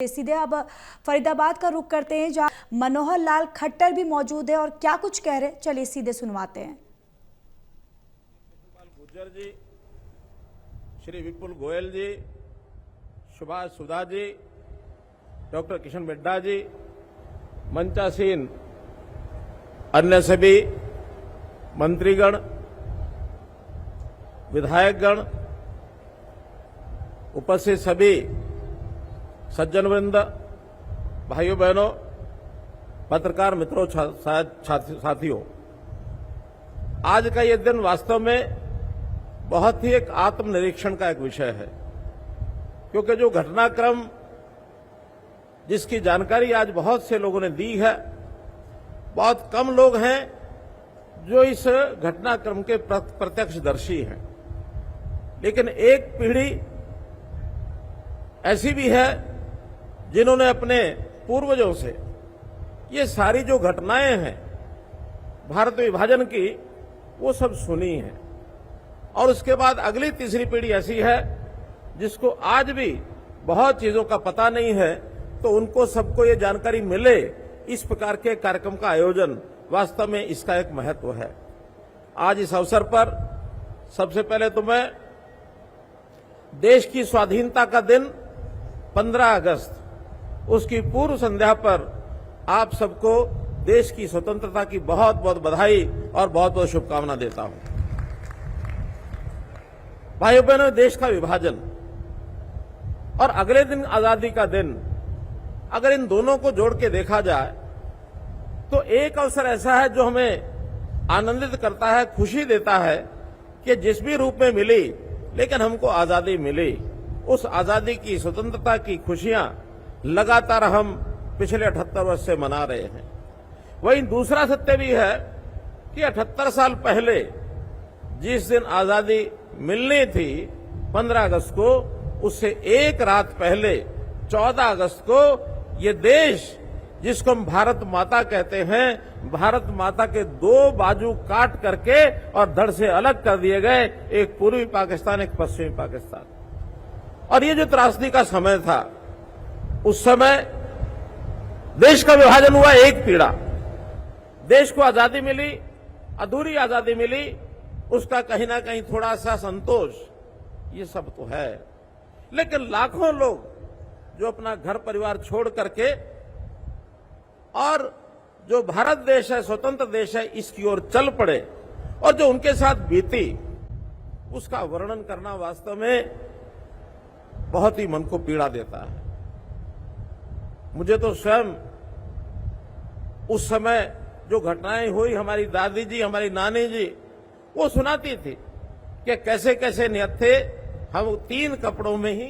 सीधे अब फरीदाबाद का रुख करते हैं, जहां मनोहर लाल खट्टर भी मौजूद है और क्या कुछ कह रहे हैं, चलिए सीधे सुनवाते हैं। गुर्जर जी, श्री विपुल गोयल जी, सुभाष सुधा जी, डॉक्टर किशन मिड्ढा जी, मंचासीन अन्य सभी मंत्रीगण, विधायकगण, उपस्थित सभी सज्जन वृंद, भाइयों बहनों, पत्रकार मित्रों, साथियों, आज का ये दिन वास्तव में बहुत ही एक आत्मनिरीक्षण का एक विषय है, क्योंकि जो घटनाक्रम जिसकी जानकारी आज बहुत से लोगों ने दी है, बहुत कम लोग हैं जो इस घटनाक्रम के प्रत्यक्षदर्शी हैं। लेकिन एक पीढ़ी ऐसी भी है जिन्होंने अपने पूर्वजों से ये सारी जो घटनाएं हैं भारत विभाजन की, वो सब सुनी है। और उसके बाद अगली तीसरी पीढ़ी ऐसी है जिसको आज भी बहुत चीजों का पता नहीं है, तो उनको सबको ये जानकारी मिले, इस प्रकार के कार्यक्रम का आयोजन वास्तव में इसका एक महत्व है। आज इस अवसर पर सबसे पहले तो मैं देश की स्वाधीनता का दिन 15 अगस्त, उसकी पूर्व संध्या पर आप सबको देश की स्वतंत्रता की बहुत बहुत बधाई और बहुत बहुत शुभकामना देता हूं। भाइयों बहनों, देश का विभाजन और अगले दिन आजादी का दिन, अगर इन दोनों को जोड़ के देखा जाए तो एक अवसर ऐसा है जो हमें आनंदित करता है, खुशी देता है कि जिस भी रूप में मिली, लेकिन हमको आजादी मिली। उस आजादी की, स्वतंत्रता की खुशियां लगातार हम पिछले 78 वर्ष से मना रहे हैं। वहीं दूसरा सत्य भी है कि 78 साल पहले जिस दिन आजादी मिलनी थी 15 अगस्त को, उससे एक रात पहले 14 अगस्त को ये देश जिसको हम भारत माता कहते हैं, भारत माता के दो बाजू काट करके और धड़ से अलग कर दिए गए, एक पूर्वी पाकिस्तान, एक पश्चिमी पाकिस्तान। और ये जो त्रासदी का समय था, उस समय देश का विभाजन हुआ, एक पीड़ा, देश को आजादी मिली, अधूरी आजादी मिली, उसका कहीं ना कहीं थोड़ा सा संतोष, ये सब तो है। लेकिन लाखों लोग जो अपना घर परिवार छोड़ करके और जो भारत देश है, स्वतंत्र देश है, इसकी ओर चल पड़े, और जो उनके साथ बीती, उसका वर्णन करना वास्तव में बहुत ही मन को पीड़ा देता है। मुझे तो स्वयं उस समय जो घटनाएं हुई, हमारी दादी जी, हमारी नानी जी वो सुनाती थी कि कैसे कैसे नियत थे हम 3 कपड़ों में ही